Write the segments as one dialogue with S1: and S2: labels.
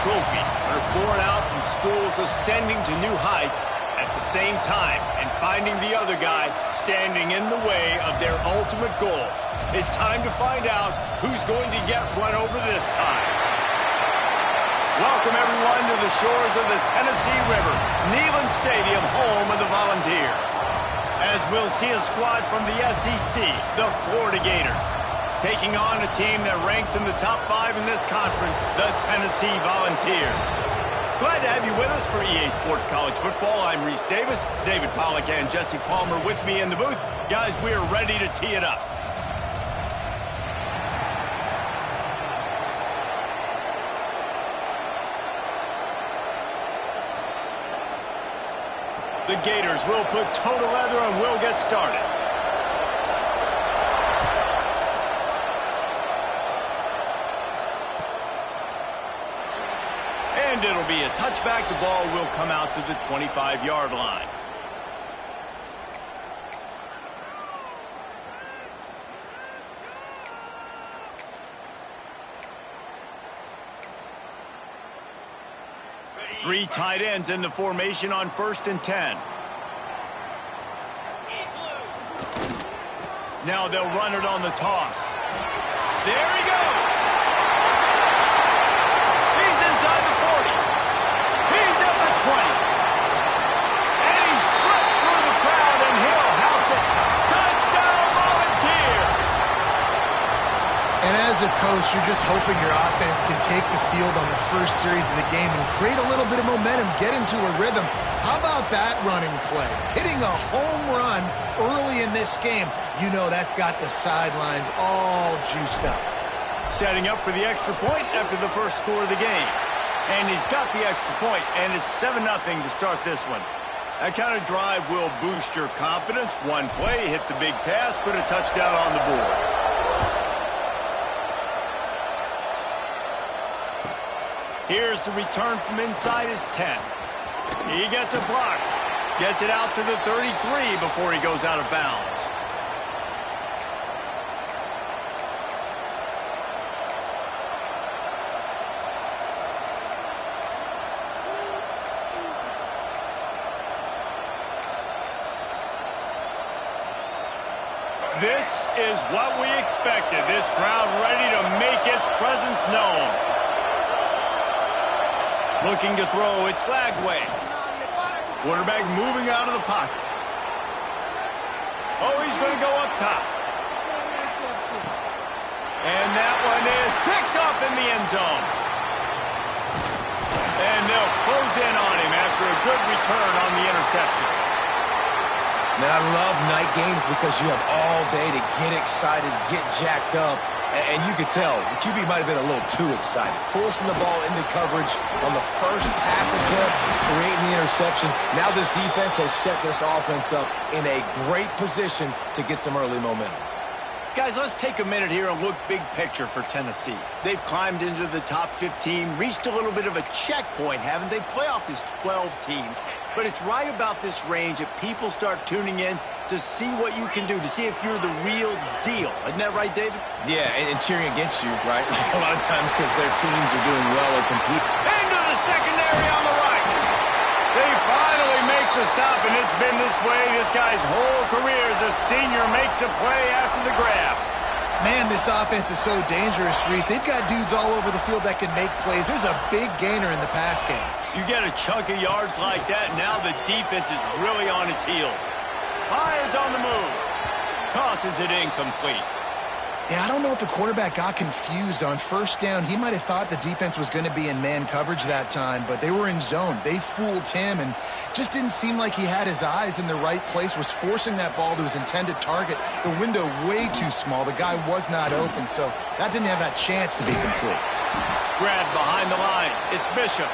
S1: trophies are born out from schools ascending to new heights at the same time and finding the other guy standing in the way of their ultimate goal. It's time to find out who's going to get run over this time. Welcome, everyone, to the shores of the Tennessee River, Neyland Stadium, home of the Volunteers. As we'll see a squad from the SEC, the Florida Gators, taking on a team that ranks in the top 5 in this conference, the Tennessee Volunteers. Glad to have you with us for EA Sports College Football. I'm Reese Davis, David Pollack and Jesse Palmer with me in the booth. Guys, we are ready to tee it up. The Gators will put toe to leather and we'll get started. And it'll be a touchback. The ball will come out to the 25-yard line. Three tight ends in the formation on 1st and 10. Now they'll run it on the toss. There he goes. He's inside the 40. He's at the 20. And he slipped through the crowd and he'll house it. Touchdown, Volunteers!
S2: And as a coach, you're just hoping your offense can take the field on the first series of the game and create a little bit of momentum, get into a rhythm. How about that running play? Hitting a home run early in this game. You know that's got the sidelines all juiced up.
S1: Setting up for the extra point after the first score of the game. And he's got the extra point, and it's 7-0 to start this one. That kind of drive will boost your confidence. One play, hit the big pass, put a touchdown on the board. Here's the return from inside his 10. He gets a block. Gets it out to the 33 before he goes out of bounds. This is what we expected. This crowd ready to make its presence known. Looking to throw, it's Lagway. Quarterback moving out of the pocket. Oh, he's going to go up top. And that one is picked up in the end zone. And they'll close in on him after a good return on the interception.
S3: Man, I love night games because you have all day to get excited, get jacked up. And you could tell, the QB might have been a little too excited. Forcing the ball into coverage on the first pass attempt, creating the interception. Now this defense has set this offense up in a great position to get some early momentum.
S1: Guys, let's take a minute here and look big picture for Tennessee. They've climbed into the top 15, reached a little bit of a checkpoint, haven't they? Playoff is 12 teams. But it's right about this range that people start tuning in to see what you can do, to see if you're the real deal. Isn't that right, David?
S3: Yeah, and cheering against you, right? Like a lot of times because their teams are doing well or compete.
S1: Into the secondary on the right. They finally make the stop, and it's been this way this guy's whole career as a senior makes a play after the grab.
S2: Man, this offense is so dangerous, Reese. They've got dudes all over the field that can make plays. There's a big gainer in the pass game.
S1: You get a chunk of yards like that, now the defense is really on its heels. Hines on the move. Tosses it incomplete.
S2: Yeah, I don't know if the quarterback got confused on first down. He might have thought the defense was going to be in man coverage that time, but they were in zone. They fooled him and just didn't seem like he had his eyes in the right place, was forcing that ball to his intended target. The window way too small. The guy was not open, so that didn't have that chance to be complete.
S1: Grab behind the line. It's Bishop.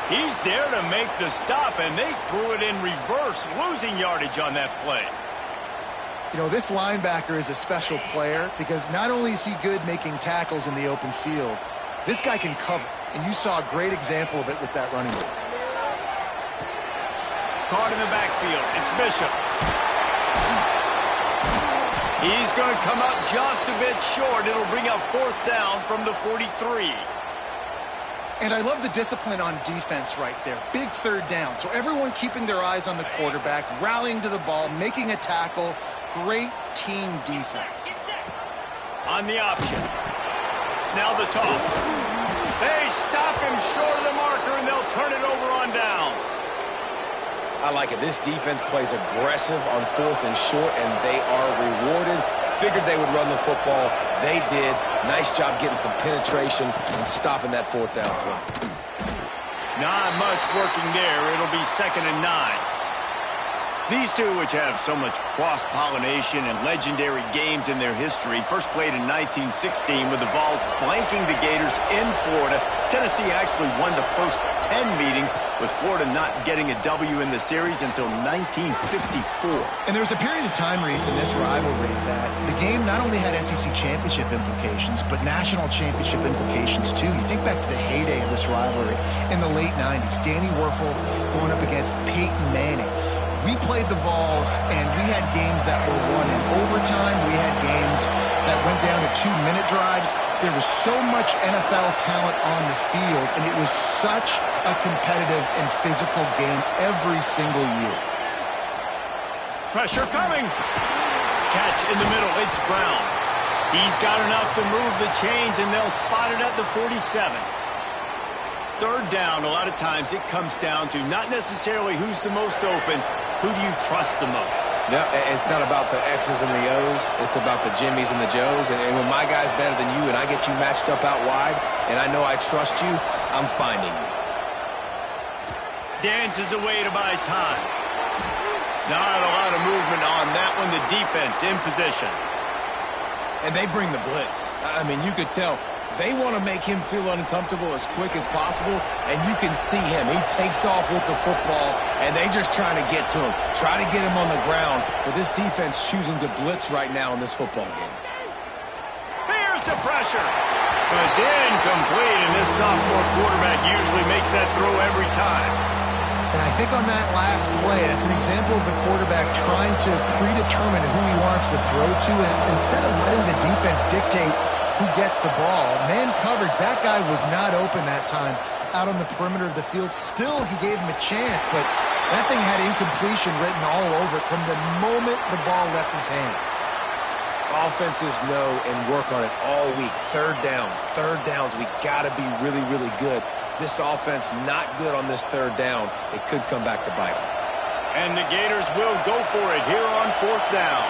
S1: He's there to make the stop, and they threw it in reverse, losing yardage on that play.
S2: You know, this linebacker is a special player because not only is he good making tackles in the open field, this guy can cover. And you saw a great example of it with that running back.
S1: Caught in the backfield. It's Bishop. He's going to come up just a bit short. It'll bring up 4th down from the 43.
S2: And I love the discipline on defense right there. Big third down. So everyone keeping their eyes on the quarterback, rallying to the ball, making a tackle. Great team defense.
S1: On the option. Now the toss. They stop him short of the marker, and they'll turn it over on downs.
S3: I like it. This defense plays aggressive on 4th and short, and they are rewarded. Figured they would run the football. They did. Nice job getting some penetration and stopping that 4th down play.
S1: Not much working there. It'll be 2nd and 9. These two, which have so much cross-pollination and legendary games in their history, first played in 1916 with the Vols blanking the Gators in Florida. Tennessee actually won the first 10 meetings, with Florida not getting a W in the series until 1954.
S2: And there was a period of time, Reese, in this rivalry that the game not only had SEC championship implications, but national championship implications, too. You think back to the heyday of this rivalry in the late 90s. Danny Werfel going up against Peyton Manning. We played the Vols, and we had games that were won in overtime. We had games that went down to 2-minute drives. There was so much NFL talent on the field, and it was such a competitive and physical game every single year.
S1: Pressure coming. Catch in the middle. It's Brown. He's got enough to move the chains, and they'll spot it at the 47. Third down, a lot of times it comes down to not necessarily who's the most open, who do you trust the most?
S3: Yeah, it's not about the X's and the O's. It's about the Jimmies and the Joes. And when my guy's better than you and I get you matched up out wide and I know I trust you, I'm finding you.
S1: Dances away to buy time. Not a lot of movement on that one. The defense in position.
S3: And they bring the blitz. I mean, you could tell. They want to make him feel uncomfortable as quick as possible, and you can see him. He takes off with the football, and they just trying to get to him, try to get him on the ground. But this defense choosing to blitz right now in this football game.
S1: Here's the pressure. But it's incomplete, and this sophomore quarterback usually makes that throw every time.
S2: And I think on that last play, that's an example of the quarterback trying to predetermine who he wants to throw to, and instead of letting the defense dictate who gets the ball. Man coverage, that guy was not open that time out on the perimeter of the field. Still, he gave him a chance, but that thing had incompletion written all over it from the moment the ball left his hand.
S3: Offenses know and work on it all week. Third downs, we got to be really, really good. This offense not good on this third down. It could come back to bite them.
S1: And the Gators will go for it here on 4th down.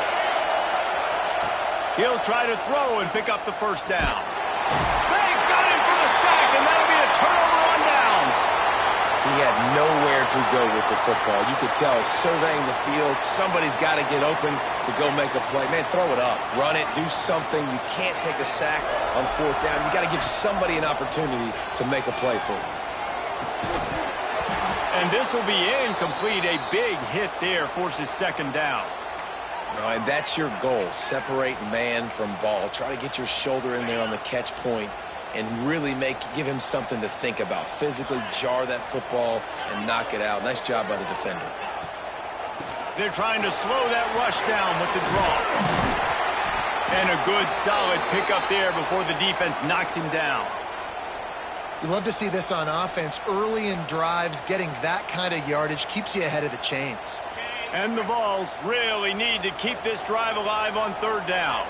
S1: He'll try to throw and pick up the first down. They've got him for the sack, and that'll be a turnover on downs.
S3: He had nowhere to go with the football. You could tell surveying the field, somebody's got to get open to go make a play. Man, throw it up, run it, do something. You can't take a sack on 4th down. You got to give somebody an opportunity to make a play for you.
S1: And this will be incomplete. A big hit there forces 2nd down.
S3: No, and that's your goal. Separate man from ball. Try to get your shoulder in there on the catch point and really give him something to think about. Physically jar that football and knock it out. Nice job by the defender.
S1: They're trying to slow that rush down with the draw. And a good, solid pickup there before the defense knocks him down.
S2: You love to see this on offense. Early in drives, getting that kind of yardage keeps you ahead of the chains.
S1: And the Vols really need to keep this drive alive on 3rd down.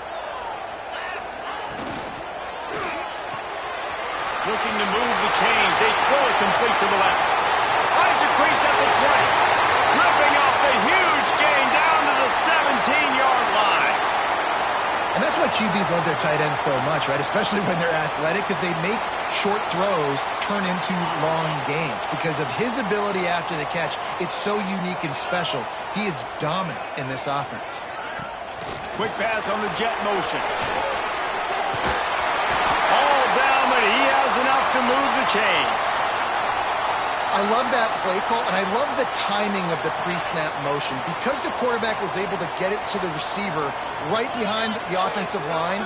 S1: Looking to move the chains. They throw it complete to the left. Finds a crease at the 20. Ripping off the huge gain down to the 17-yard line.
S2: And that's why QBs love their tight ends so much, right? Especially when they're athletic, because they make short throws turn into long gains. Because of his ability after the catch, it's so unique and special. He is dominant in this offense.
S1: Quick pass on the jet motion. All down, but he has enough to move the chains.
S2: I love that play call, and I love the timing of the pre-snap motion. Because the quarterback was able to get it to the receiver right behind the offensive line,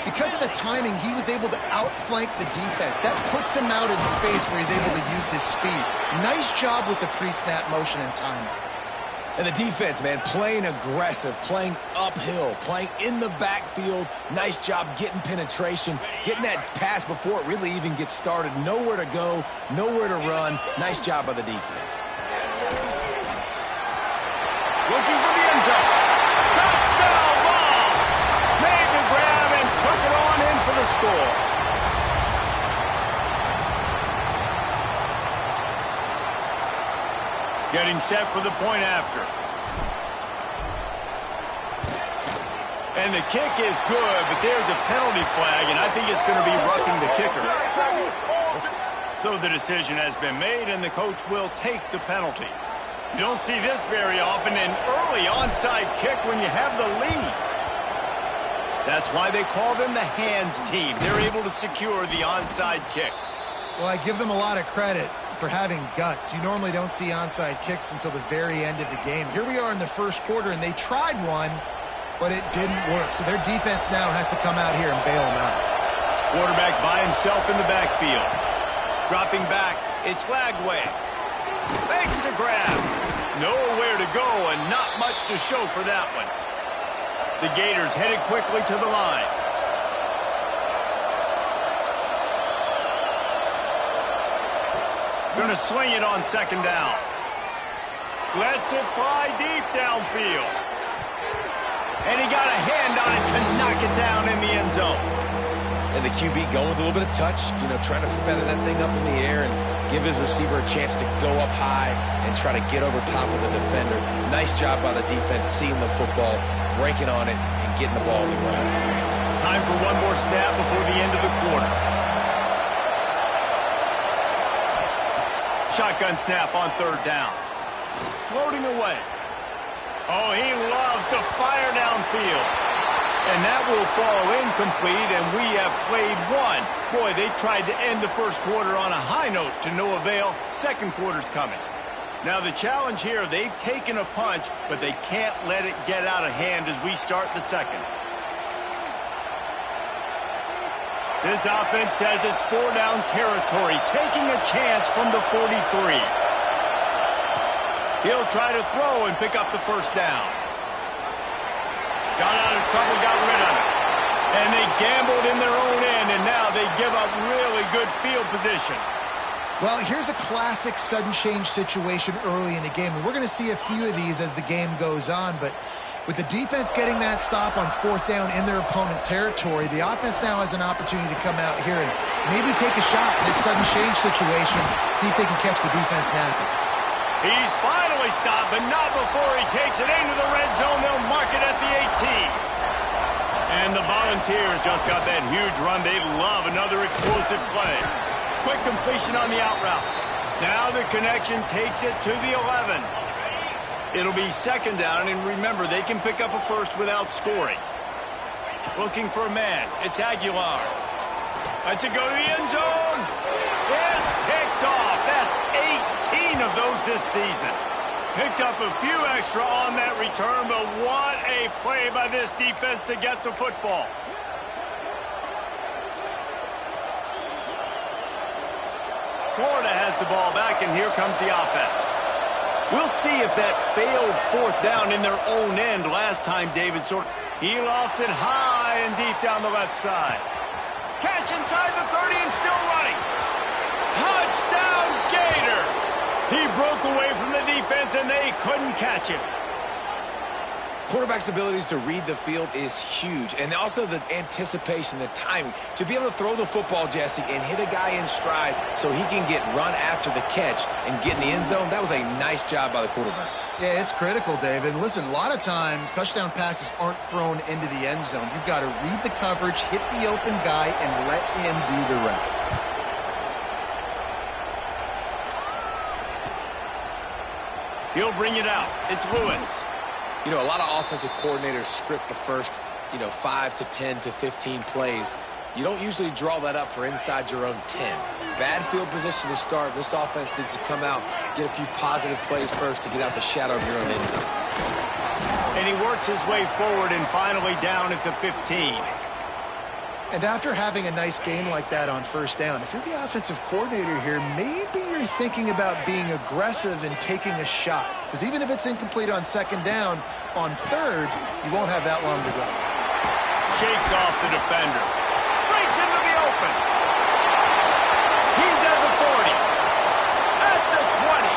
S2: because of the timing, he was able to outflank the defense. That puts him out in space where he's able to use his speed. Nice job with the pre-snap motion and timing.
S3: And the defense, man, playing aggressive, playing uphill, playing in the backfield. Nice job getting penetration, getting that pass before it really even gets started. Nowhere to go, nowhere to run. Nice job by the defense.
S1: Looking for the end zone. Touchdown ball! Made the grab and took it on in for the score. Getting set for the point after. And the kick is good, but there's a penalty flag, and I think it's going to be roughing the kicker. So the decision has been made, and the coach will take the penalty. You don't see this very often, an early onside kick when you have the lead. That's why they call them the hands team. They're able to secure the onside kick.
S2: Well, I give them a lot of credit for having guts. You normally don't see onside kicks until the very end of the game. Here we are in the first quarter, and they tried one, but it didn't work. So their defense now has to come out here and bail them out.
S1: Quarterback by himself in the backfield. Dropping back, it's Lagway. Fakes the grab. Nowhere to go and not much to show for that one. The Gators headed quickly to the line. Going to swing it on second down. Lets it fly deep downfield. And he got a hand on it to knock it down in the end zone.
S3: And the QB going with a little bit of touch, trying to feather that thing up in the air and give his receiver a chance to go up high and try to get over top of the defender. Nice job by the defense seeing the football, breaking on it, and getting the ball on the ground.
S1: Time for one more snap before the end of the quarter. Shotgun snap on third down. Floating away. Oh, he loves to fire downfield. And that will fall incomplete, and we have played one. Boy, they tried to end the first quarter on a high note to no avail. Second quarter's coming. Now the challenge here, they've taken a punch, but they can't let it get out of hand as we start the second. This offense says it's 4-down territory, taking a chance from the 43. He'll try to throw and pick up the first down. Got out of trouble, got rid of it. And they gambled in their own end, and now they give up really good field position.
S2: Well, here's a classic sudden change situation early in the game. And we're going to see a few of these as the game goes on, but with the defense getting that stop on fourth down in their opponent territory, the offense now has an opportunity to come out here and maybe take a shot in this sudden change situation, see if they can catch the defense napping.
S1: He's finally stopped, but not before he takes it into the red zone. They'll mark it at the 18. And the Volunteers just got that huge run. They love another explosive play. Quick completion on the out route. Now the connection takes it to the 11. It'll be second down, and remember, they can pick up a first without scoring. Looking for a man. It's Aguilar. Lets it go to the end zone. It's picked off. That's 18 of those this season. Picked up a few extra on that return, but what a play by this defense to get the football. Florida has the ball back, and here comes the offense. We'll see if that failed fourth down in their own end last time, David. He lost it high and deep down the left side. Catch inside the 30 and still running. Touchdown, Gators! He broke away from the defense, and they couldn't catch him.
S3: Quarterback's abilities to read the field is huge, and also the anticipation, the timing. To be able to throw the football, Jesse, and hit a guy in stride so he can get run after the catch and get in the end zone, that was a nice job by the quarterback.
S2: Yeah, it's critical, David. Listen, a lot of times touchdown passes aren't thrown into the end zone. You've got to read the coverage, hit the open guy, and let him do the rest.
S1: He'll bring it out. It's Lewis.
S3: A lot of offensive coordinators script the first, 5 to 10 to 15 plays. You don't usually draw that up for inside your own 10. Bad field position to start. This offense needs to come out, get a few positive plays first to get out the shadow of your own end zone.
S1: And he works his way forward and finally down at the 15.
S2: And after having a nice game like that on first down, if you're the offensive coordinator here, maybe you're thinking about being aggressive and taking a shot. Because even if it's incomplete on second down, on third, you won't have that long to go.
S1: Shakes off the defender. Breaks into the open. He's at the 40. At the 20.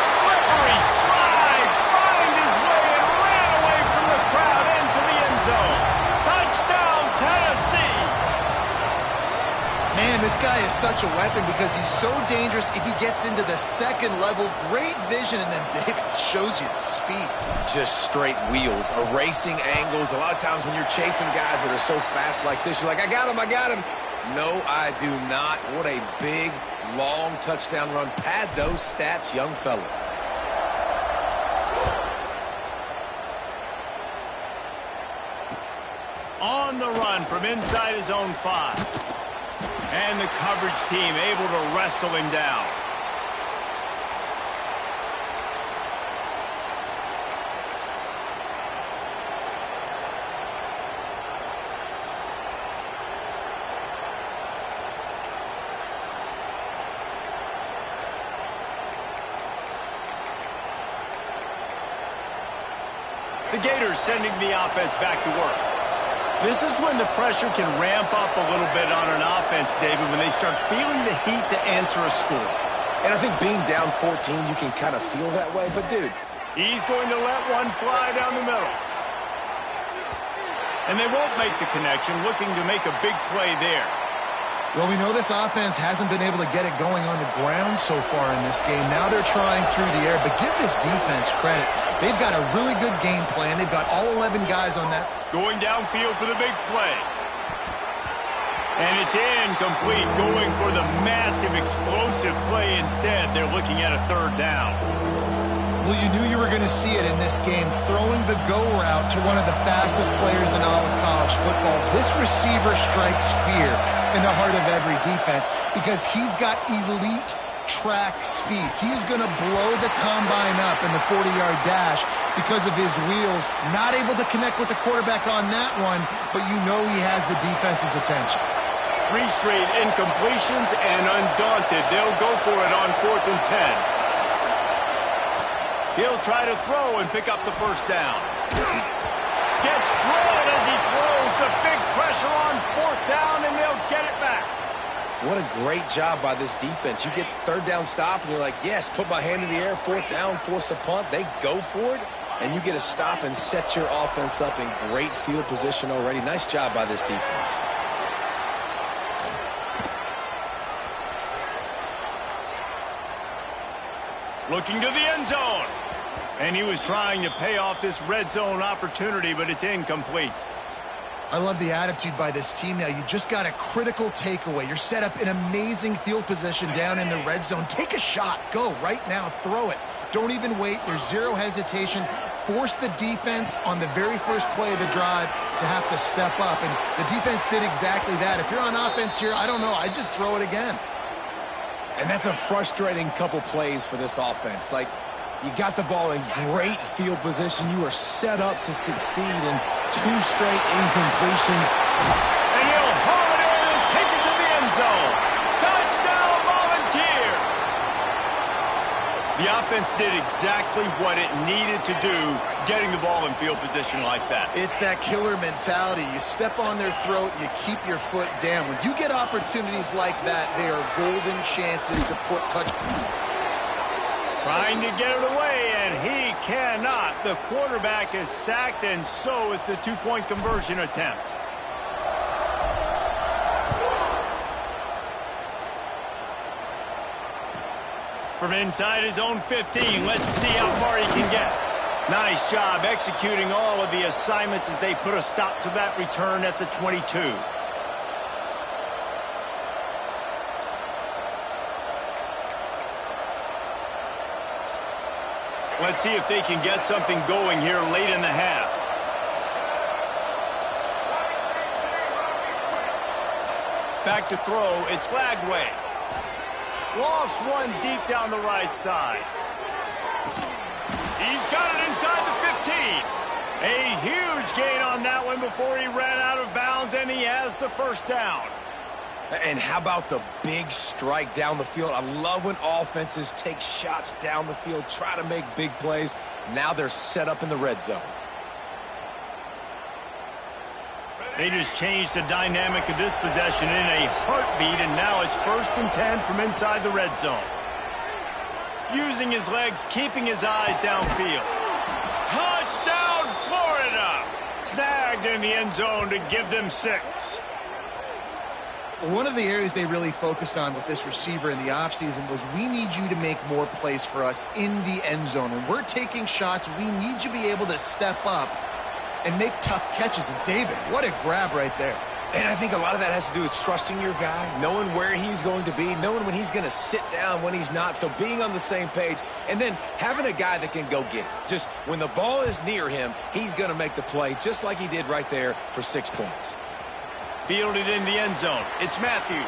S1: Slippery slide. Find his way and ran away from the crowd into the end zone. Touchdown, Tennessee.
S2: Man, this guy is such a weapon because he's so dangerous if he gets into the second level. Great vision, and then David shows you the speed.
S3: Just straight wheels, erasing angles. A lot of times when you're chasing guys that are so fast like this, you're like, I got him, I got him. No, I do not. What a big, long touchdown run. Pad those stats, young fella.
S1: On the run from inside his own 5. And the coverage team able to wrestle him down. The Gators sending the offense back to work. This is when the pressure can ramp up a little bit on an offense, David, when they start feeling the heat to answer a score.
S3: And I think being down 14, you can kind of feel that way. But, dude,
S1: he's going to let one fly down the middle. And they won't make the connection, looking to make a big play there.
S2: Well, we know this offense hasn't been able to get it going on the ground so far in this game. Now they're trying through the air, but give this defense credit. They've got a really good game plan. They've got all 11 guys on that.
S1: Going downfield for the big play. And it's incomplete, going for the massive explosive play instead. They're looking at a third down.
S2: Well, you knew you were going to see it in this game, throwing the go route to one of the fastest players in all of college football. This receiver strikes fear in the heart of every defense because he's got elite track speed. He's going to blow the combine up in the 40-yard dash because of his wheels. Not able to connect with the quarterback on that one, but you know he has the defense's attention.
S1: 3 straight incompletions, and undaunted, they'll go for it on 4th and 10. He'll try to throw and pick up the first down. Gets drilled as he throws. The big pressure on 4th down, and they'll get it back.
S3: What a great job by this defense. You get third down stop, and you're like, yes, put my hand in the air, 4th down, force a punt. They go for it, and you get a stop and set your offense up in great field position already. Nice job by this defense.
S1: Looking to the end zone. And he was trying to pay off this red zone opportunity, but it's incomplete.
S2: I love the attitude by this team now. You just got a critical takeaway. You're set up in amazing field position down in the red zone. Take a shot. Go right now. Throw it. Don't even wait. There's zero hesitation. Force the defense on the very first play of the drive to have to step up. And the defense did exactly that. If you're on offense here, I don't know. I'd just throw it again.
S3: And that's a frustrating couple plays for this offense. Like, you got the ball in great field position. You are set up to succeed, and 2 straight incompletions.
S1: And he'll haul it in and take it to the end zone. Touchdown, Volunteers! The offense did exactly what it needed to do, getting the ball in field position like that.
S2: It's that killer mentality. You step on their throat, you keep your foot down. When you get opportunities like that, they are golden chances to put touch.
S1: Trying to get it away, and he cannot. The quarterback is sacked, and so it's a 2-point conversion attempt. From inside his own 15, let's see how far he can get. Nice job executing all of the assignments as they put a stop to that return at the 22. Let's see if they can get something going here late in the half. Back to throw, it's Lagway. Lost one deep down the right side. He's got it inside the 15. A huge gain on that one before he ran out of bounds, and he has the first down.
S3: And how about the big strike down the field? I love when offenses take shots down the field, try to make big plays. Now they're set up in the red zone.
S1: They just changed the dynamic of this possession in a heartbeat, and now it's 1st and 10 from inside the red zone. Using his legs, keeping his eyes downfield. Touchdown, Florida! Snagged in the end zone to give them 6.
S2: One of the areas they really focused on with this receiver in the offseason was, we need you to make more plays for us in the end zone. When we're taking shots, we need you to be able to step up and make tough catches. And David, what a grab right there.
S3: And I think a lot of that has to do with trusting your guy, knowing where he's going to be, knowing when he's going to sit down, when he's not. So being on the same page, and then having a guy that can go get it. Just when the ball is near him, he's going to make the play, just like he did right there for 6 points.
S1: Fielded in the end zone. It's Matthews.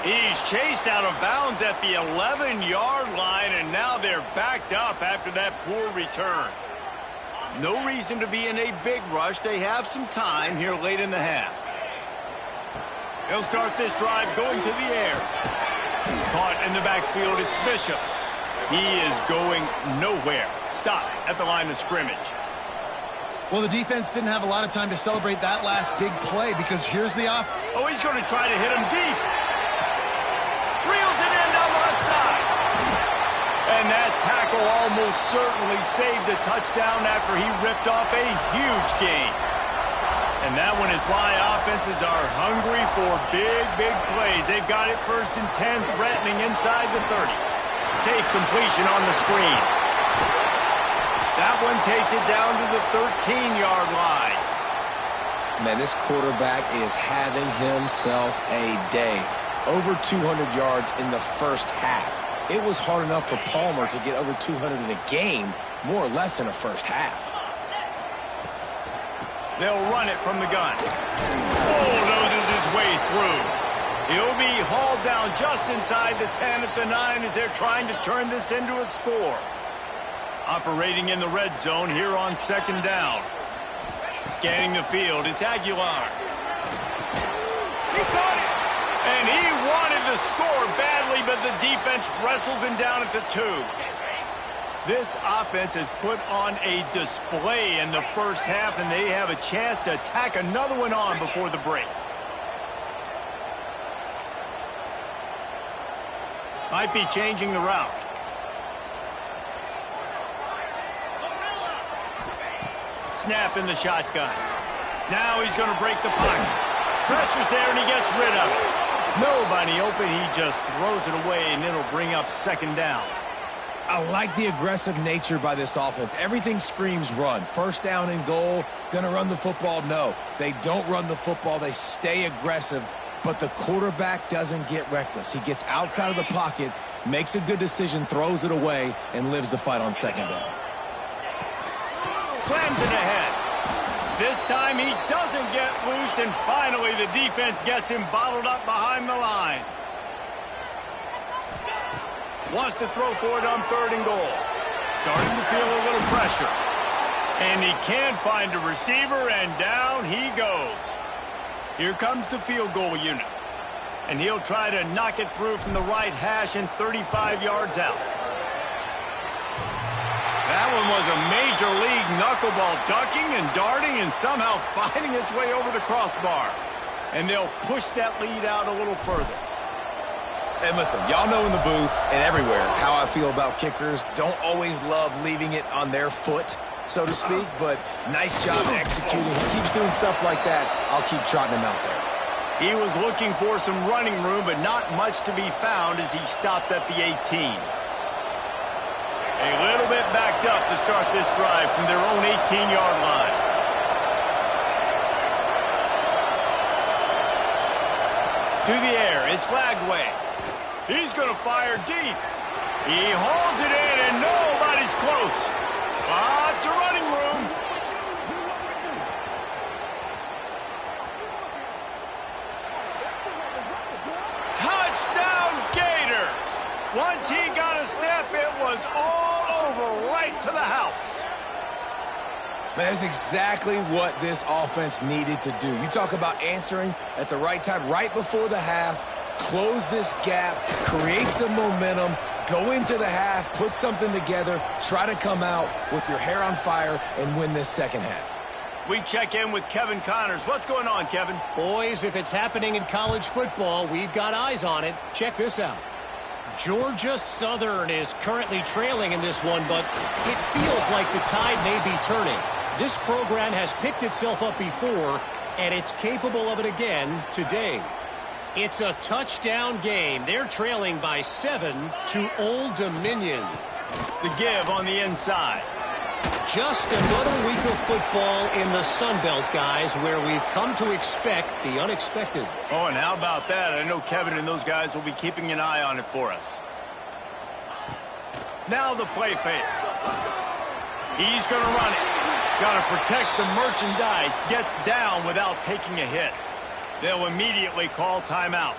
S1: He's chased out of bounds at the 11-yard line, and now they're backed up after that poor return. No reason to be in a big rush. They have some time here late in the half. He'll start this drive going to the air. Caught in the backfield, it's Bishop. He is going nowhere. Stop at the line of scrimmage.
S2: Well, the defense didn't have a lot of time to celebrate that last big play, because here's the off.
S1: Oh, he's going to try to hit him deep. Reels it in down the left side. And that tackle almost certainly saved the touchdown after he ripped off a huge gain. And that one is why offenses are hungry for big, big plays. They've got it 1st and 10, threatening inside the 30. Safe completion on the screen. That one takes it down to the 13-yard line.
S3: Man, this quarterback is having himself a day. Over 200 yards in the first half. It was hard enough for Palmer to get over 200 in a game, more or less in a first half.
S1: They'll run it from the gun. Bulldozes his way through. He'll be hauled down just inside the 10 at the 9 as they're trying to turn this into a score. Operating in the red zone here on 2nd down. Scanning the field, it's Aguilar. He caught it! And he wanted to score badly, but the defense wrestles him down at the 2. This offense has put on a display in the first half, and they have a chance to tack another one on before the break. Might be changing the route. Snap in the shotgun. Now he's going to break the pocket. Pressure's there, and he gets rid of it. Nobody open. He just throws it away, and it'll bring up 2nd down.
S3: I like the aggressive nature by this offense. Everything screams run. 1st down and goal. Gonna run the football? No. They don't run the football. They stay aggressive. But the quarterback doesn't get reckless. He gets outside of the pocket, makes a good decision, throws it away, and lives the fight on 2nd down.
S1: Slams it ahead. This time he doesn't get loose, and finally the defense gets him bottled up behind the line. Wants to throw for it on 3rd and goal. Starting to feel a little pressure. And he can't find a receiver, and down he goes. Here comes the field goal unit. And he'll try to knock it through from the right hash and 35 yards out. That one was a major league knuckleball, ducking and darting and somehow finding its way over the crossbar. And they'll push that lead out a little further.
S3: And listen, y'all know in the booth and everywhere how I feel about kickers. Don't always love leaving it on their foot, so to speak, but nice job executing. He keeps doing stuff like that. I'll keep trotting him out there.
S1: He was looking for some running room, but not much to be found as he stopped at the 18. A little bit backed up to start this drive from their own 18-yard line. To the air, it's Lagway. He's going to fire deep. He hauls it in, and nobody's close. Lots of running room. Touchdown, Gators! Once he got a step, it was all over right to the house.
S3: Man, that's exactly what this offense needed to do. You talk about answering at the right time, right before the half, close this gap, create some momentum, go into the half, put something together, try to come out with your hair on fire and win this second half.
S1: We check in with Kevin Connors. What's going on, Kevin?
S4: Boys, if it's happening in college football, we've got eyes on it. Check this out. Georgia Southern is currently trailing in this one, but it feels like the tide may be turning. This program has picked itself up before, and it's capable of it again today. It's a touchdown game. They're trailing by 7 to Old Dominion.
S1: The give on the inside.
S4: Just another week of football in the Sun Belt, guys, where we've come to expect the unexpected.
S1: Oh, and how about that? I know Kevin and those guys will be keeping an eye on it for us. Now the play fake. He's going to run it. Got to protect the merchandise. Gets down without taking a hit. They'll immediately call timeout.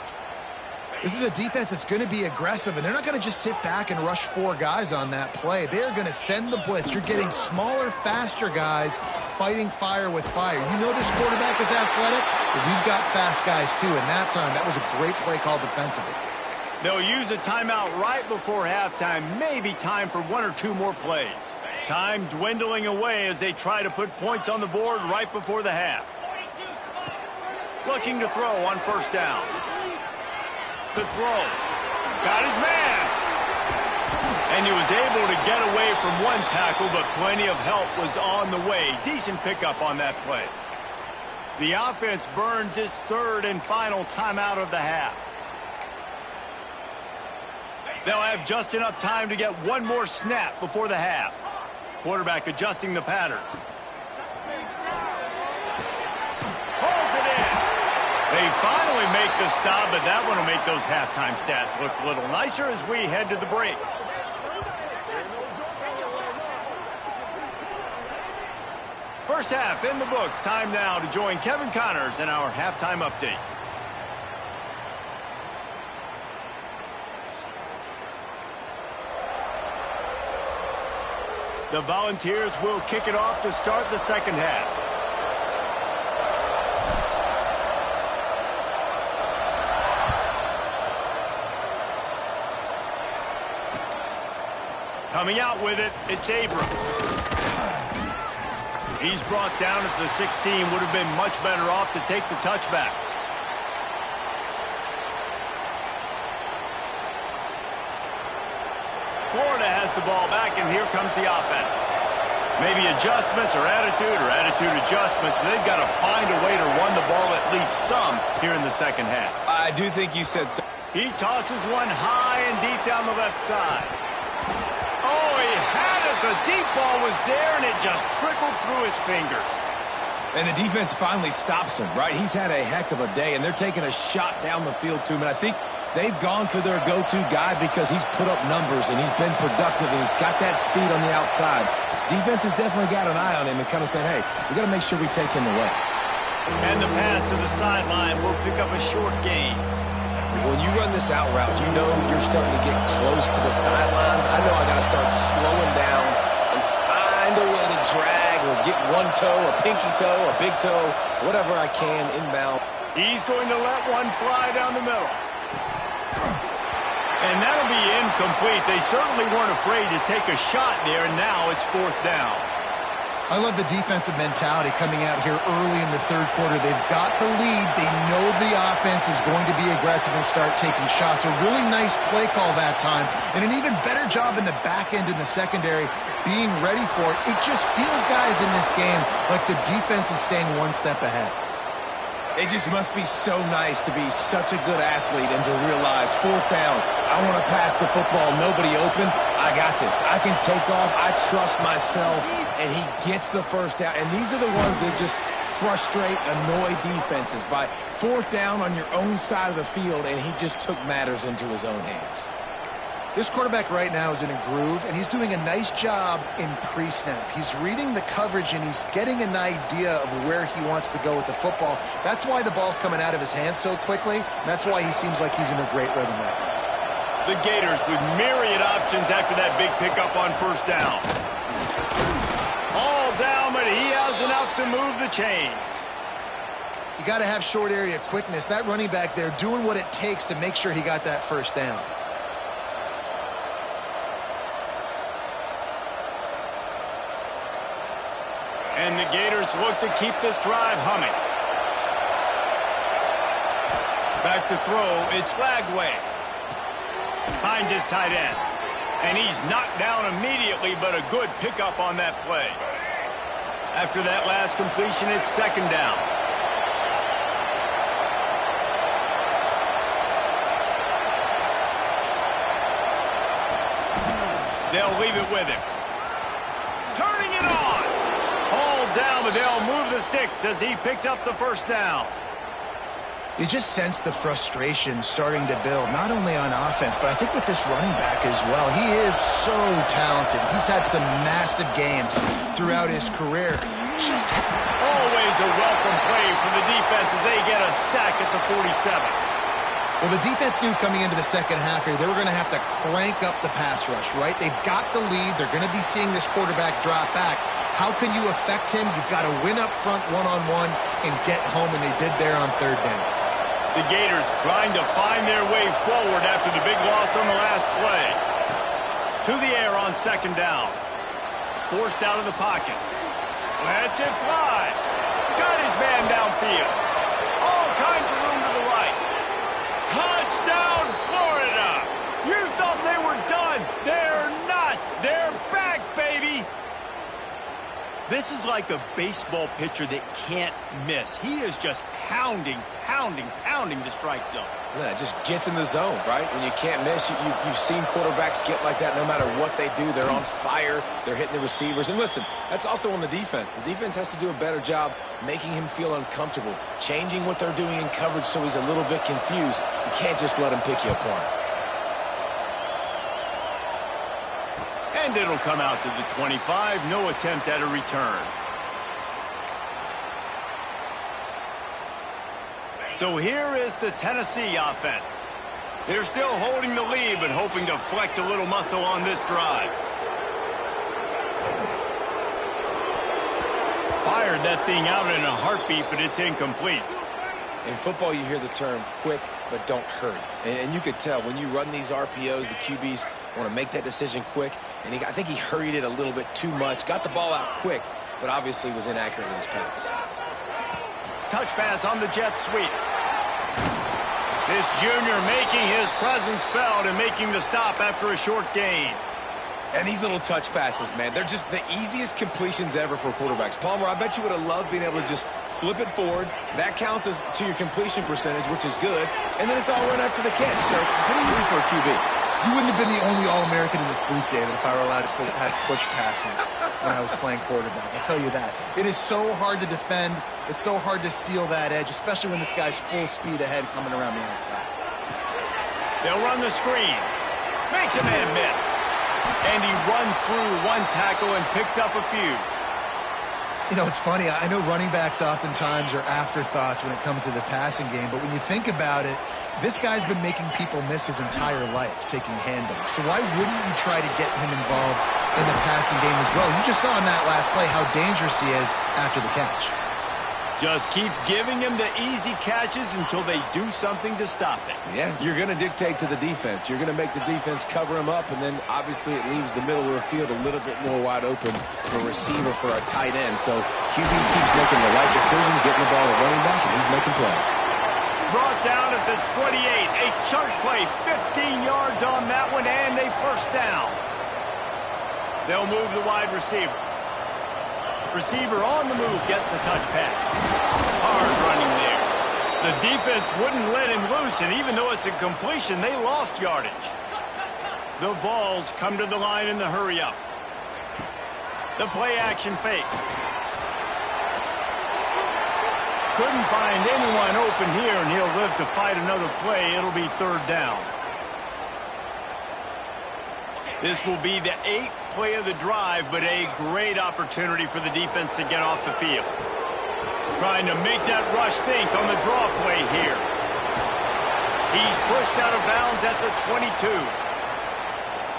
S2: This is a defense that's going to be aggressive, and they're not going to just sit back and rush 4 guys on that play. They're going to send the blitz. You're getting smaller, faster guys fighting fire with fire. You know this quarterback is athletic, but we've got fast guys too, and that time, that was a great play call defensively.
S1: They'll use a timeout right before halftime. Maybe time for 1 or 2 more plays. Time dwindling away as they try to put points on the board right before the half. Looking to throw on first down. The throw. Got his man. And he was able to get away from one tackle, but plenty of help was on the way. Decent pickup on that play. The offense burns its 3rd and final timeout of the half. They'll have just enough time to get 1 more snap before the half. Quarterback adjusting the pattern. Pulls it in. They finally make the stop, but that one will make those halftime stats look a little nicer as we head to the break. First half in the books. Time now to join Kevin Connors in our halftime update. The Volunteers will kick it off to start the second half. Coming out with it, it's Abrams. He's brought down at the 16. Would have been much better off to take the touchback. Florida has the ball back, and here comes the offense. Maybe adjustments or attitude adjustments, but they've got to find a way to run the ball at least some here in the second half.
S3: I do think you said so.
S1: He tosses one high and deep down the left side. Oh, he had it. The deep ball was there, and it just trickled through his fingers.
S3: And the defense finally stops him, right? He's had a heck of a day, and they're taking a shot down the field to him. And I think they've gone to their go-to guy because he's put up numbers, and he's been productive, and he's got that speed on the outside. Defense has definitely got an eye on him and kind of saying, hey, we got to make sure we take him away.
S1: And the pass to the sideline will pick up a short gain.
S3: When you run this out route, you know you're starting to get close to the sidelines. I know I got to start slowing down and find a way to drag or get one toe, a pinky toe, a big toe, whatever I can inbound.
S1: He's going to let one fly down the middle. And that'll be incomplete. They certainly weren't afraid to take a shot there, and now it's 4th down.
S2: I love the defensive mentality coming out here early in the 3rd quarter. They've got the lead. They know the offense is going to be aggressive and start taking shots. A really nice play call that time, and an even better job in the back end in the secondary being ready for it. It just feels, guys, in this game like the defense is staying 1 step ahead.
S3: It just must be so nice to be such a good athlete and to realize 4th down, I want to pass the football, nobody open, I got this. I can take off, I trust myself, and he gets the first down. And these are the ones that just frustrate, annoy defenses by 4th down on your own side of the field, and he just took matters into his own hands.
S2: This quarterback right now is in a groove, and he's doing a nice job in pre-snap. He's reading the coverage, and he's getting an idea of where he wants to go with the football. That's why the ball's coming out of his hands so quickly, and that's why he seems like he's in a great rhythm right now.
S1: The Gators with myriad options after that big pickup on first down. All down, but he to move the chains.
S2: You got to have short area quickness. That running back there doing what it takes to make sure he got that first down.
S1: And the Gators look to keep this drive humming. Back to throw, it's Lagway. Finds his tight end. And he's knocked down immediately, but a good pickup on that play. After that last completion, it's second down. They'll leave it with him. Turning it on. Hauled down, but they'll move the sticks as he picks up the first down.
S2: You just sense the frustration starting to build, not only on offense, but I think with this running back as well. He is so talented. He's had some massive games throughout his career. Just
S1: always a welcome play for the defense as they get a sack at the 47.
S2: Well, the defense knew coming into the second half here they were going to have to crank up the pass rush, right? They've got the lead. They're going to be seeing this quarterback drop back. How can you affect him? You've got to win up front one-on-one and get home, and they did there on third down.
S1: The Gators trying to find their way forward after the big loss on the last play. To the air on second down. Forced out of the pocket. Lets it fly. Got his man downfield. All kinds of room to the right. Touchdown, Florida! You thought they were done. They're not. They're back, baby. This is like a baseball pitcher that can't miss. He is just pounding the strike zone.
S3: Yeah, it just gets in the zone, right? When you can't miss, you've seen quarterbacks get like that no matter what they do. They're on fire. They're hitting the receivers. And listen, that's also on the defense. The defense has to do a better job making him feel uncomfortable, changing what they're doing in coverage so he's a little bit confused. You can't just let him pick you apart.
S1: And it'll come out to the 25. No attempt at a return. So here is the Tennessee offense. They're still holding the lead, but hoping to flex a little muscle on this drive. Fired that thing out in a heartbeat, but it's incomplete.
S3: In football, you hear the term quick, but don't hurry. And you could tell when you run these RPOs, the QBs want to make that decision quick. And I think he hurried it a little bit too much. Got the ball out quick, but obviously was inaccurate in his pass.
S1: Touch pass on the jet sweep. This junior making his presence felt and making the stop after a short gain.
S3: And these little touch passes, man, they're just the easiest completions ever for quarterbacks. Palmer, I bet you would have loved being able to just flip it forward. That counts as to your completion percentage, which is good. And then it's all run after the catch. So pretty easy for a QB.
S2: You wouldn't have been the only All-American in this booth, David, if I were allowed to have push passes when I was playing quarterback. I'll tell you that. It is so hard to defend. It's so hard to seal that edge, especially when this guy's full speed ahead coming around the outside.
S1: They'll run the screen. Makes a man miss. And he runs through one tackle and picks up a few.
S2: You know, it's funny. I know running backs oftentimes are afterthoughts when it comes to the passing game, but when you think about it, this guy's been making people miss his entire life taking handoffs. So why wouldn't you try to get him involved in the passing game as well? You just saw in that last play how dangerous he is after the catch.
S1: Just keep giving him the easy catches until they do something to stop it.
S3: Yeah, you're going to dictate to the defense. You're going to make the defense cover him up, and then obviously it leaves the middle of the field a little bit more wide open for a receiver for a tight end. So QB keeps making the right decision, getting the ball to running back, and he's making plays.
S1: Brought down at the 28. A chunk play, 15 yards on that one, and a first down. They'll move the wide receiver. Receiver on the move gets the touch pass. Hard running there. The defense wouldn't let him loose, and even though it's a completion, they lost yardage. The Vols come to the line in the hurry-up. The play-action fake. Couldn't find anyone open here, and he'll live to fight another play. It'll be third down. This will be the 8th play of the drive, but a great opportunity for the defense to get off the field. Trying to make that rush think on the draw play here. He's pushed out of bounds at the 22.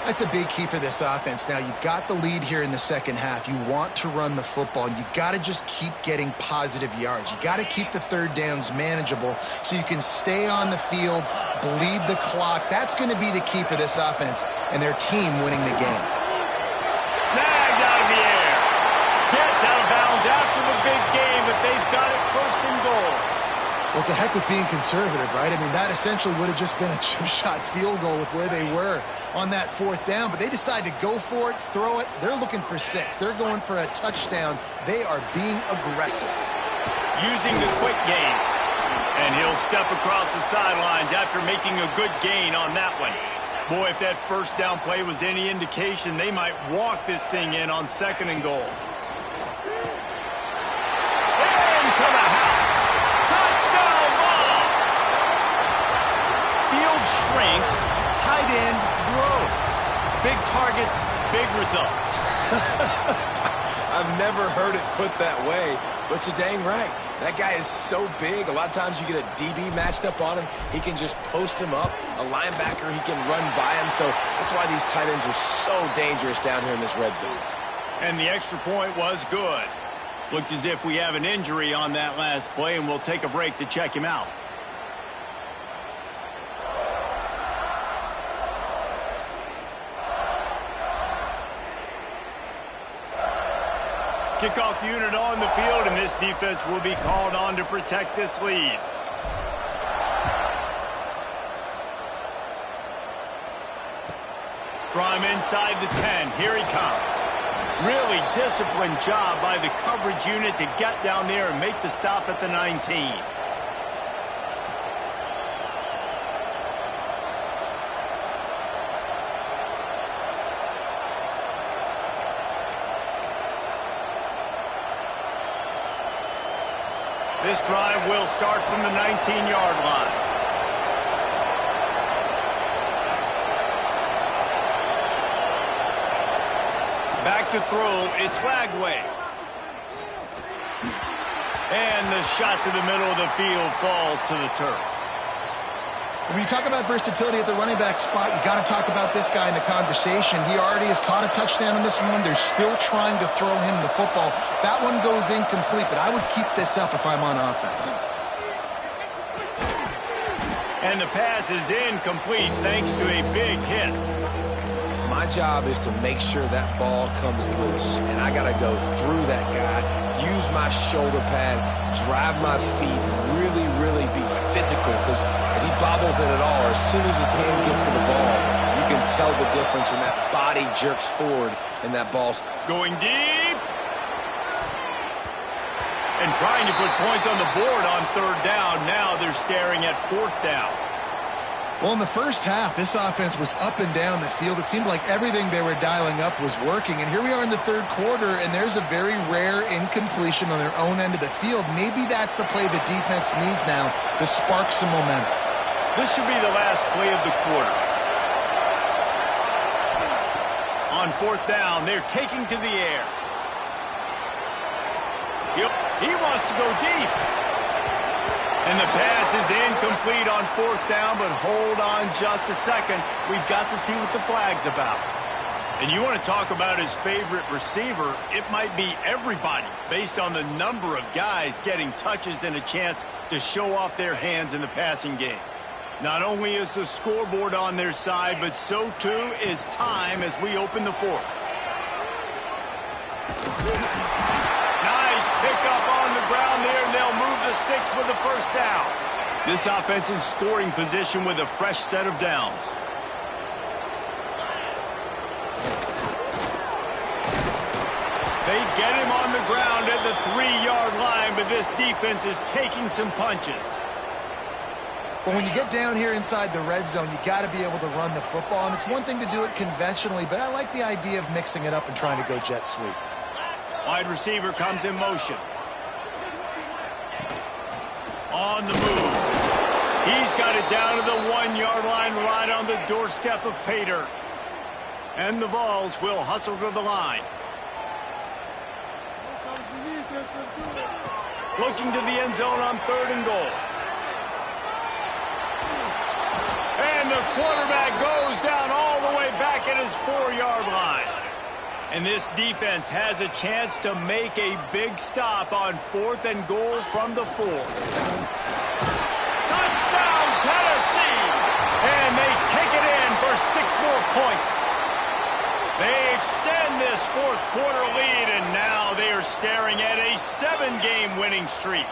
S2: That's a big key for this offense. Now, you've got the lead here in the second half. You want to run the football. You got to just keep getting positive yards. You got to keep the third downs manageable so you can stay on the field, bleed the clock. That's going to be the key for this offense and their team winning the game.
S1: Snagged out of the air. Gets out of bounds after the big game, but they've got it first and goal.
S2: Well, it's a heck with being conservative, right? I mean, that essentially would have just been a chip shot field goal with where they were on that fourth down, but they decided to go for it, throw it. They're looking for 6. They're going for a touchdown. They are being aggressive.
S1: Using the quick game. And he'll step across the sidelines after making a good gain on that one. Boy, if that first down play was any indication, they might walk this thing in on second and goal. Into the house. Touchdown ball. Field shrinks. Tight end throws. Big targets, big results.
S3: I've never heard it put that way, but you're dang right. That guy is so big. A lot of times you get a DB matched up on him. He can just post him up. A linebacker, he can run by him. So that's why these tight ends are so dangerous down here in this red zone.
S1: And the extra point was good. Looks as if we have an injury on that last play, and we'll take a break to check him out. Kickoff unit on the field, and this defense will be called on to protect this lead. From inside the 10, here he comes. Really disciplined job by the coverage unit to get down there and make the stop at the 19. This drive will start from the 19-yard line. Back to throw, it's Lagway. And the shot to the middle of the field falls to the turf.
S2: When you talk about versatility at the running back spot, you got to talk about this guy in the conversation. He already has caught a touchdown in this one. They're still trying to throw him the football. That one goes incomplete, but I would keep this up if I'm on offense.
S1: And the pass is incomplete thanks to a big hit.
S3: My job is to make sure that ball comes loose, and I got to go through that guy, use my shoulder pad, drive my feet, really be physical, because if he bobbles it at all, or as soon as his hand gets to the ball, you can tell the difference when that body jerks forward and that ball's
S1: going deep. And trying to put points on the board on third down. Now they're staring at fourth down.
S2: Well, in the first half, this offense was up and down the field. It seemed like everything they were dialing up was working. And here we are in the third quarter, and there's a very rare incompletion on their own end of the field. Maybe that's the play the defense needs now to spark some momentum.
S1: This should be the last play of the quarter. On fourth down, they're taking to the air. He wants to go deep. And the pass is incomplete on fourth down, but hold on just a second. We've got to see what the flag's about. And you want to talk about his favorite receiver, it might be everybody, based on the number of guys getting touches and a chance to show off their hands in the passing game. Not only is the scoreboard on their side, but so too is time as we open the fourth. Nice pickup on the ground there, and they'll move the sticks with the first down. This offense in scoring position with a fresh set of downs. They get him on the ground at the 3-yard line, but this defense is taking some punches.
S2: But when you get down here inside the red zone, you got to be able to run the football. And it's one thing to do it conventionally, but I like the idea of mixing it up and trying to go jet sweep.
S1: Wide receiver comes in motion. On the move. He's got it down to the 1-yard line right on the doorstep of Pater. And the Vols will hustle to the line. Looking to the end zone on third and goal. And the quarterback goes down all the way back at his 4-yard line. And this defense has a chance to make a big stop on 4th and goal from the 4. Touchdown, Tennessee! And they take it in for 6 more points. They extend this 4th quarter lead, and now they are staring at a 7-game winning streak.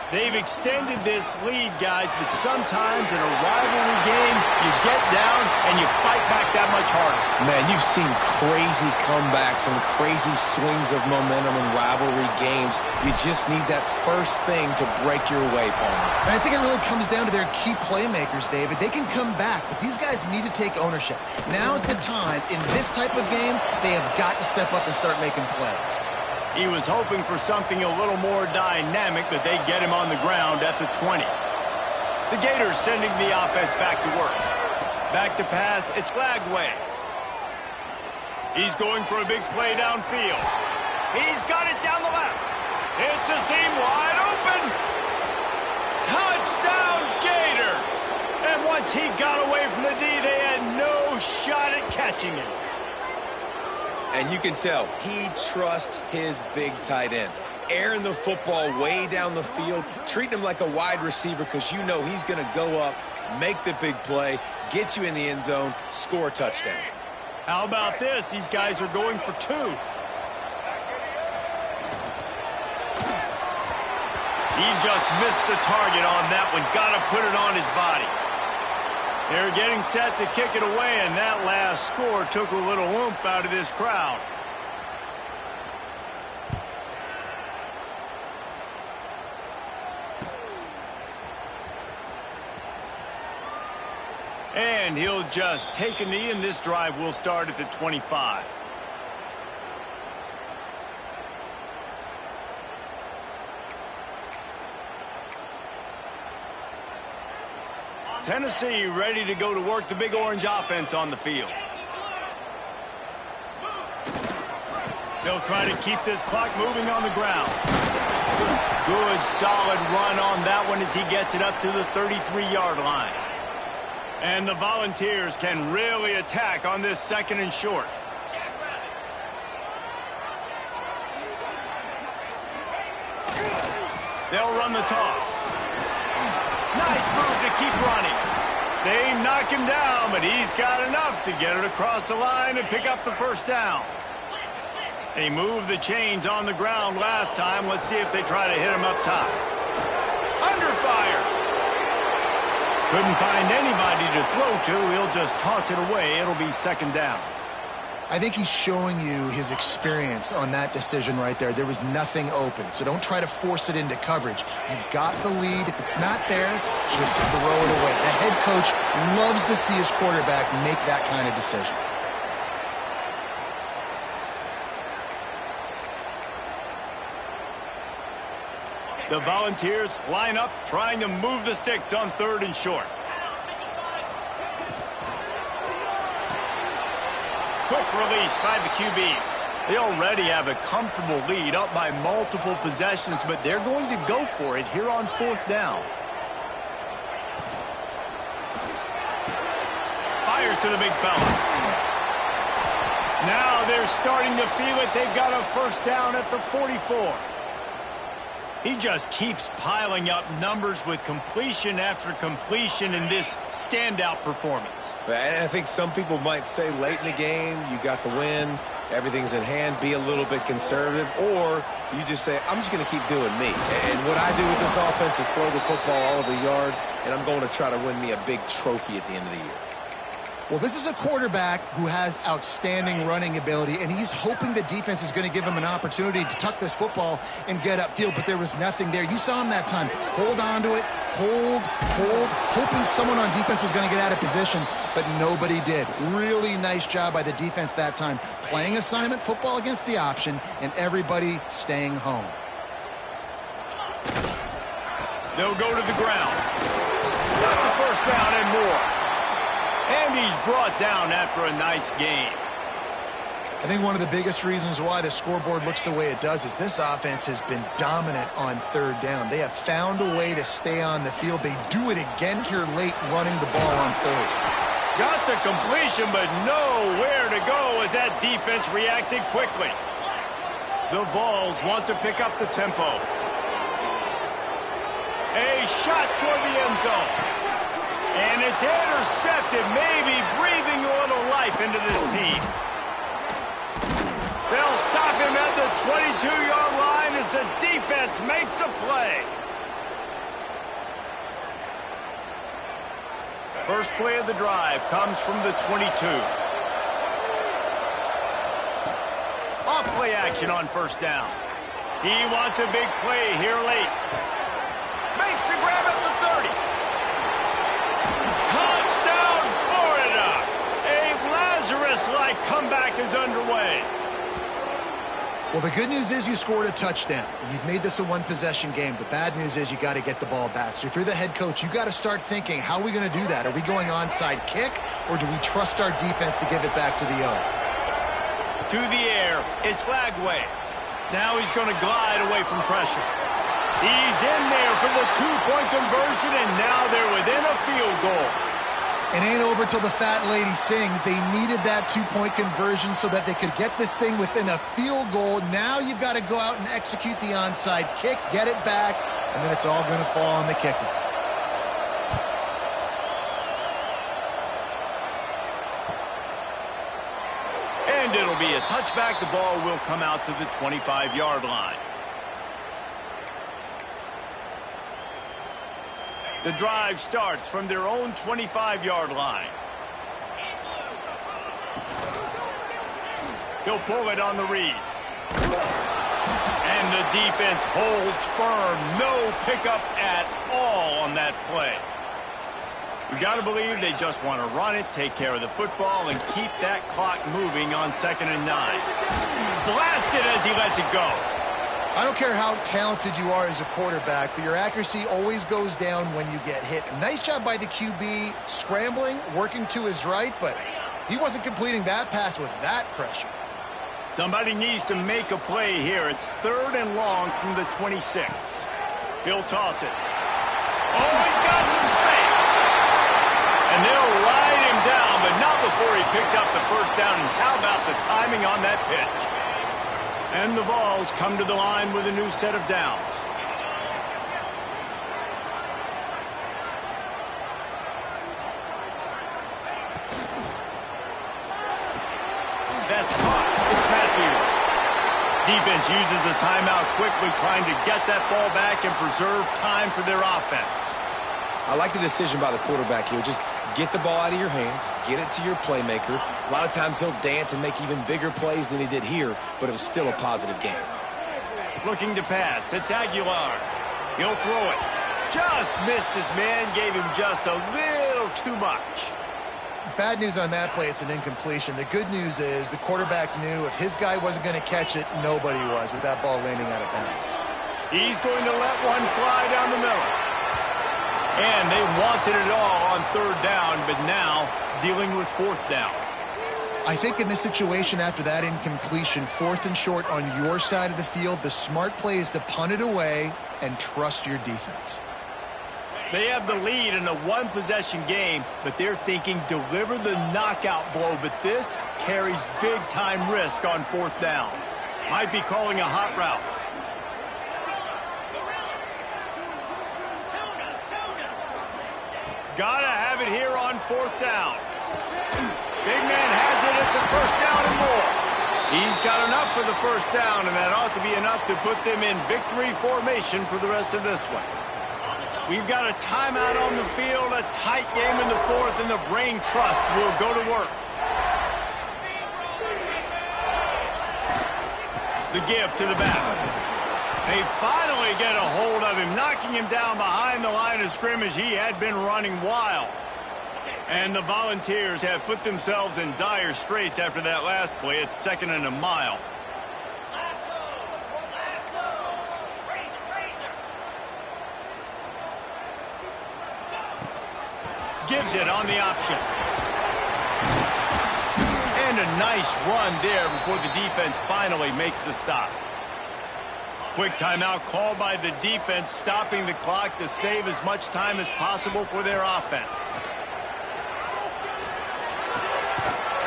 S1: They've extended this lead, guys, but sometimes in a rivalry game, you get down and you fight back that much harder.
S3: Man, you've seen crazy comebacks and crazy swings of momentum in rivalry games. You just need that first thing to break your way, Palmer.
S2: And I think it really comes down to their key playmakers, David. They can come back, but these guys need to take ownership. Now's the time. In this type of game, they have got to step up and start making plays.
S1: He was hoping for something a little more dynamic, but they get him on the ground at the 20. The Gators sending the offense back to work. Back to pass, it's Lagway. He's going for a big play downfield. He's got it down the left. It's a seam wide open. Touchdown, Gators! And once he got away from the D, they had no shot at catching him.
S3: And you can tell he trusts his big tight end. Airing the football way down the field, treating him like a wide receiver because you know he's going to go up, make the big play, get you in the end zone, score a touchdown.
S1: How about this? These guys are going for 2. He just missed the target on that one. Got to put it on his body. They're getting set to kick it away, and that last score took a little oomph out of this crowd. And he'll just take a knee, and this drive will start at the 25. Tennessee ready to go to work the Big Orange offense on the field. They'll try to keep this clock moving on the ground. Good, solid run on that one as he gets it up to the 33-yard line. And the Volunteers can really attack on this 2nd and short. They'll run the toss. Nice move to keep running. They knock him down, but he's got enough to get it across the line and pick up the first down. They moved the chains on the ground last time. Let's see if they try to hit him up top. Under fire. Couldn't find anybody to throw to. He'll just toss it away. It'll be 2nd down.
S2: I think he's showing you his experience on that decision right there. There was nothing open, so don't try to force it into coverage. You've got the lead. If it's not there, just throw it away. The head coach loves to see his quarterback make that kind of decision.
S1: The Volunteers line up, trying to move the sticks on 3rd and short. Quick release by the QB. They already have a comfortable lead, up by multiple possessions, but they're going to go for it here on 4th down. Fires to the big fella. Now they're starting to feel it. They've got a first down at the 44. He just keeps piling up numbers with completion after completion in this standout performance.
S3: And I think some people might say late in the game, you got the win, everything's in hand, be a little bit conservative, or you just say, I'm just going to keep doing me. And what I do with this offense is throw the football all over the yard, and I'm going to try to win me a big trophy at the end of the year.
S2: Well, this is a quarterback who has outstanding running ability, and he's hoping the defense is going to give him an opportunity to tuck this football and get upfield, but there was nothing there. You saw him that time. Hold on to it, hold, hoping someone on defense was going to get out of position, but nobody did. Really nice job by the defense that time. Playing assignment football against the option, and everybody staying home.
S1: They'll go to the ground. That's the first down and more. And he's brought down after a nice game.
S2: I think one of the biggest reasons why the scoreboard looks the way it does is this offense has been dominant on 3rd down. They have found a way to stay on the field. They do it again here late, running the ball on 3rd.
S1: Got the completion, but nowhere to go as that defense reacted quickly. The Vols want to pick up the tempo. A shot toward the end zone. And it's intercepted, maybe breathing a little life into this team. They'll stop him at the 22-yard line as the defense makes a play. First play of the drive comes from the 22. Off play action on first down. He wants a big play here late. Makes the grab at the 30. Touchdown, Florida! A Lazarus-like comeback is underway.
S2: Well, the good news is you scored a touchdown. You've made this a one-possession game. The bad news is you got to get the ball back. So if you're the head coach, you got to start thinking, how are we going to do that? Are we going onside kick, or do we trust our defense to give it back to the O?
S1: To the air, it's Lagway. Now he's going to glide away from pressure. He's in there for the two-point conversion, and now they're within a field goal.
S2: It ain't over till the fat lady sings. They needed that two-point conversion so that they could get this thing within a field goal. Now you've got to go out and execute the onside kick, get it back, and then it's all going to fall on the kicker.
S1: And it'll be a touchback. The ball will come out to the 25-yard line. The drive starts from their own 25-yard line. He'll pull it on the read. And the defense holds firm. No pickup at all on that play. We got to believe they just want to run it, take care of the football, and keep that clock moving on 2nd and 9. Blasted as he lets it go.
S2: I don't care how talented you are as a quarterback, but your accuracy always goes down when you get hit. Nice job by the QB scrambling, working to his right, but he wasn't completing that pass with that pressure.
S1: Somebody needs to make a play here. It's 3rd and long from the 26. He'll toss it. Oh, he's got some space. And they'll ride him down, but not before he picks up the first down. And how about the timing on that pitch? And the Vols come to the line with a new set of downs. That's caught. It's Matthews. Defense uses a timeout quickly, trying to get that ball back and preserve time for their offense.
S3: I like the decision by the quarterback here. Just get the ball out of your hands, get it to your playmaker. A lot of times he'll dance and make even bigger plays than he did here, but it was still a positive game.
S1: Looking to pass. It's Aguilar. He'll throw it. Just missed his man, gave him just a little too much.
S2: Bad news on that play, it's an incompletion. The good news is the quarterback knew if his guy wasn't going to catch it, nobody was with that ball landing out of bounds.
S1: He's going to let one fly down the middle. And they wanted it all on 3rd down, but now dealing with 4th down.
S2: I think in this situation after that incompletion, 4th and short on your side of the field, the smart play is to punt it away and trust your defense.
S1: They have the lead in a one-possession game, but they're thinking deliver the knockout blow, but this carries big-time risk on 4th down. Might be calling a hot route. Gotta have it here on 4th down. Big man has it. It's a 1st down and more. He's got enough for the 1st down, and that ought to be enough to put them in victory formation for the rest of this one. We've got a timeout on the field, a tight game in the 4th, and the brain trust will go to work. The give to the back. They finally get a hold of him, knocking him down behind the line of scrimmage. He had been running wild. And the Volunteers have put themselves in dire straits after that last play. It's 2nd and a mile. Gives it on the option. And a nice run there before the defense finally makes the stop. Quick timeout called by the defense, stopping the clock to save as much time as possible for their offense.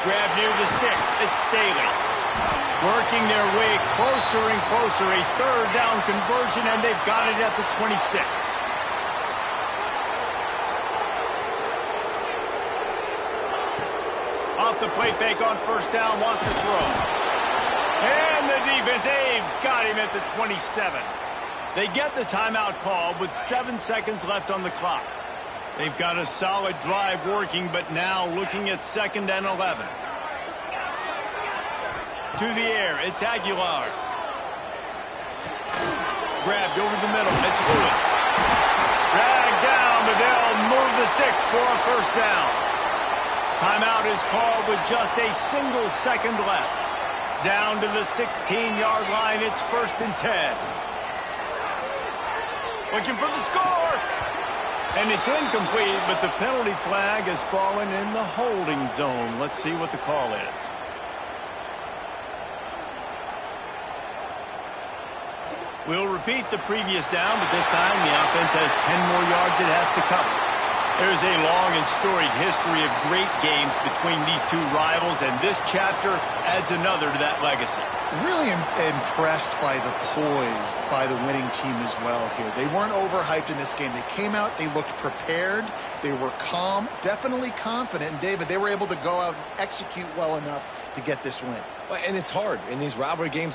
S1: Grab near the sticks. It's Staley. Working their way closer and closer. A third down conversion, and they've got it at the 26. Off the play fake on first down, wants to throw. And the defense, they've got him at the 27. They get the timeout call with 7 seconds left on the clock. They've got a solid drive working, but now looking at 2nd and 11. To the air, it's Aguilar. Grabbed over the middle, it's Lewis. Dragged down, but they'll move the sticks for a first down. Timeout is called with just a single second left. Down to the 16-yard line, it's 1st and 10. Looking for the score. And it's incomplete, but the penalty flag has fallen in the holding zone. Let's see what the call is. We'll repeat the previous down, but this time the offense has 10 more yards it has to cover. There's a long and storied history of great games between these two rivals, and this chapter adds another to that legacy.
S2: Really impressed by the poise by the winning team as well here. They weren't overhyped in this game. They came out, they looked prepared, they were calm, definitely confident. And David, they were able to go out and execute well enough to get this win.
S3: And it's hard in these rivalry games.